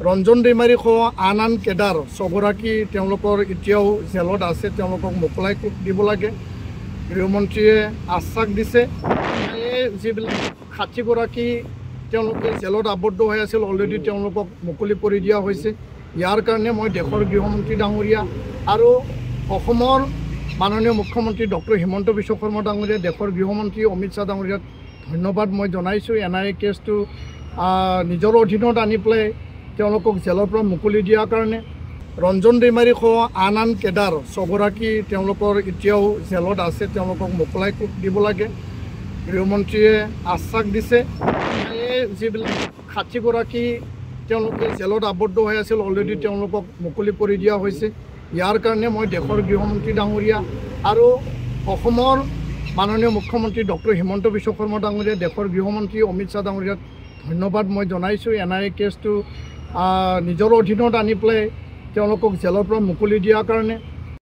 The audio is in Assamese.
ৰঞ্জন দৈমাৰী সহ আন কেডাৰ ছগৰাকী তেওঁলোকৰ এতিয়াও জেলত আছে। তেওঁলোকক মোকলাই দিব লাগে। গৃহমন্ত্ৰীয়ে আশ্বাস দিছে। এই যিবিলাক 60গৰাকী তেওঁলোকে জেলত আবদ্ধ হৈ আছিল, অলৰেডি তেওঁলোকক মুকলি কৰি দিয়া হৈছে। ইয়াৰ কাৰণে মই দেশৰ গৃহমন্ত্ৰী ডাঙৰীয়া আৰু অসমৰ মাননীয় মুখ্যমন্ত্ৰী ডক্টৰ হিমন্ত বিশ্ব শৰ্মা ডাঙৰীয়া, দেশৰ গৃহমন্ত্ৰী অমিত শ্বাহ ডাঙৰীয়াক ধন্যবাদ মই জনাইছোঁ। NIA কেছটো নিজৰ অধীনত আনি পেলাই তেওঁলোকক জেলৰ পৰা মুকলি দিয়াৰ কাৰণে। ৰঞ্জন দৈমাৰী সহ আন কেডাৰ ছগৰাকী তেওঁলোকৰ এতিয়াও জেলত আছে। তেওঁলোকক মোকলাই দিব লাগে। গৃহমন্ত্ৰীয়ে আশ্বাস দিছে। এই যিবিলাক 60গৰাকী তেওঁলোকে জেলত আবদ্ধ হৈ আছিল, অলৰেডি তেওঁলোকক মুকলি কৰি দিয়া হৈছে। ইয়াৰ কাৰণে মই দেশৰ গৃহমন্ত্ৰী ডাঙৰীয়া আৰু অসমৰ মাননীয় মুখ্যমন্ত্ৰী ডক্টৰ হিমন্ত বিশ্ব শৰ্মা ডাঙৰীয়া, দেশৰ গৃহমন্ত্ৰী অমিত শ্বাহ ডাঙৰীয়াক ধন্যবাদ মই জনাইছোঁ। NIA কেছটো নিজৰ অধীনত আনি পেলাই তেওঁলোকক জেলৰ পৰা মুকলি দিয়াৰ কাৰণে।